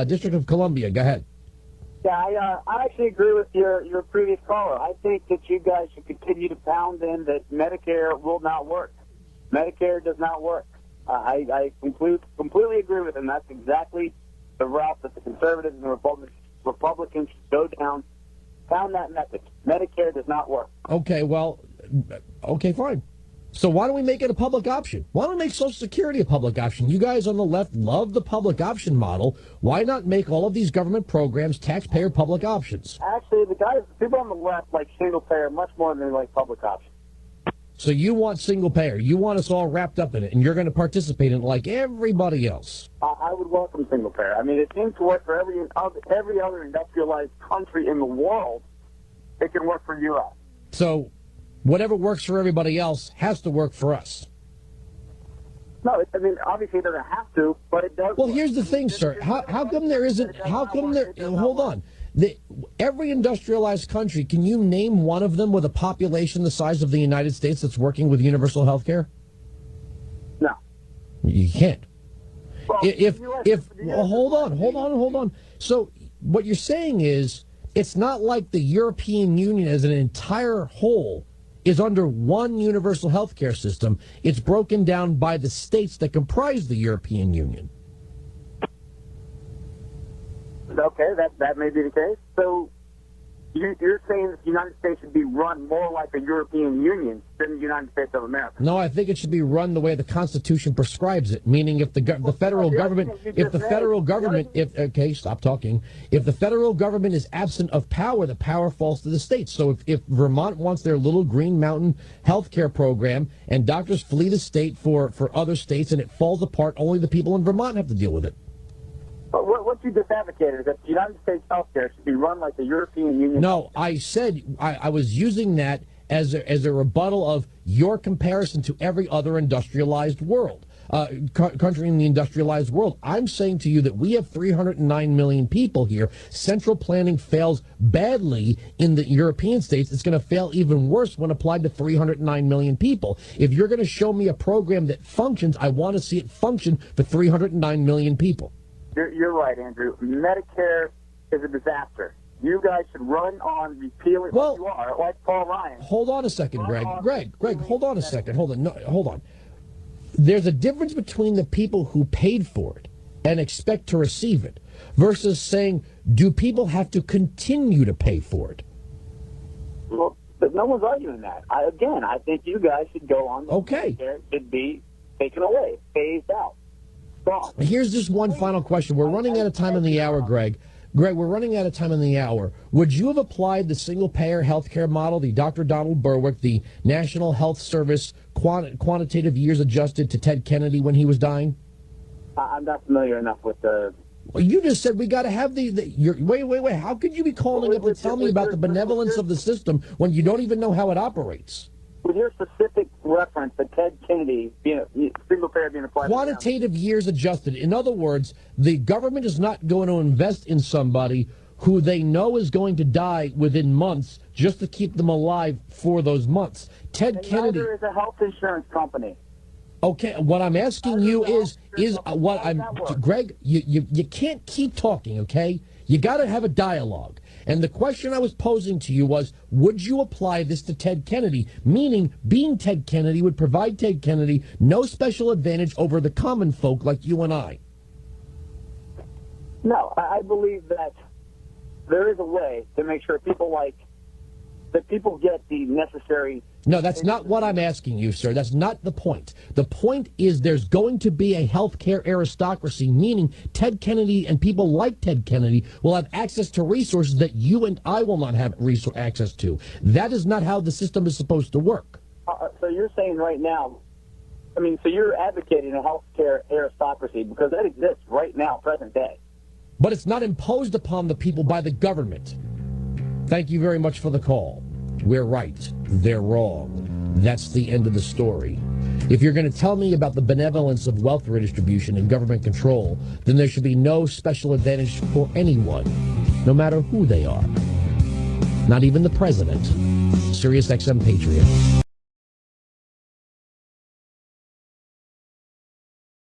District of Columbia, go ahead. Yeah, I actually agree with your previous caller. I think that you guys should continue to pound in that Medicare will not work. Medicare does not work. I completely agree with him. That's exactly the route that the conservatives and the Republicans should go down. Pound that message. Medicare does not work. Okay, well, okay, fine. So why don't we make it a public option? Why don't we make Social Security a public option? You guys on the left love the public option model. Why not make all of these government programs taxpayer public options? Actually, people on the left like single payer much more than they like public option. So you want single payer. You want us all wrapped up in it, and you're going to participate in it like everybody else. I would welcome single payer. I mean, it seems to work for every other industrialized country in the world. It can work for U.S. So whatever works for everybody else has to work for us. No, I mean, obviously it doesn't have to, but it does. Well, work. here's the thing, sir. How come there isn't, how come there, hold on. Every industrialized country, can you name one of them with a population the size of the United States that's working with universal health care? No. You can't. Well, hold on. So what you're saying is it's not like the European Union as an entire whole is under one universal health care system. It's broken down by the states that comprise the European Union. Okay, that may be the case. So you're saying that the United States should be run more like the European Union than the United States of America? No, I think it should be run the way the Constitution prescribes it. Meaning, if the federal government, if the federal government is absent of power, the power falls to the states. So if Vermont wants their little Green Mountain health care program and doctors flee the state for other states and it falls apart, only the people in Vermont have to deal with it. But what you just advocated is that the United States healthcare should be run like the European Union. No, I said I was using that as a rebuttal of your comparison to every other industrialized world, country in the industrialized world. I'm saying to you that we have 309 million people here. Central planning fails badly in the European states. It's going to fail even worse when applied to 309 million people. If you're going to show me a program that functions, I want to see it function for 309 million people. You're right, Andrew. Medicare is a disaster. You guys should run on repealing what you are, like Paul Ryan. Hold on a second, Greg. Greg, hold on a second. Hold on. No, hold on. There's a difference between the people who paid for it and expect to receive it versus saying, do people have to continue to pay for it? Well, but no one's arguing that. I think you guys should go on. Okay. Medicare should be taken away, phased out. Stop. Here's just one final question. We're running out of time in the hour, Greg. Greg, we're running out of time in the hour. Would you have applied the single-payer health care model, the Dr. Donald Berwick, the National Health Service quantitative years adjusted to Ted Kennedy when he was dying? I'm not familiar enough with the... Well, you just said we got to have wait. How could you be calling up to tell me about the benevolence of the system when you don't even know how it operates? With your specific reference to Ted Kennedy, single payer being applied. Quantitative years adjusted. In other words, the government is not going to invest in somebody who they know is going to die within months just to keep them alive for those months. Ted Kennedy. Neither is a health insurance company. Okay, what I'm asking you Greg, you can't keep talking, okay? You got to have a dialogue. And the question I was posing to you was, would you apply this to Ted Kennedy? Meaning, being Ted Kennedy would provide Ted Kennedy no special advantage over the common folk like you and I. No, I believe that there is a way to make sure people get the necessary... No, that's not what I'm asking you, sir. That's not the point. The point is there's going to be a healthcare aristocracy, meaning Ted Kennedy and people like Ted Kennedy will have access to resources that you and I will not have access to. That is not how the system is supposed to work. So you're saying right now, so you're advocating a healthcare aristocracy because that exists right now, present day. But it's not imposed upon the people by the government. Thank you very much for the call. We're right. They're wrong. That's the end of the story. If you're going to tell me about the benevolence of wealth redistribution and government control, then there should be no special advantage for anyone, no matter who they are. Not even the president. Sirius XM Patriot.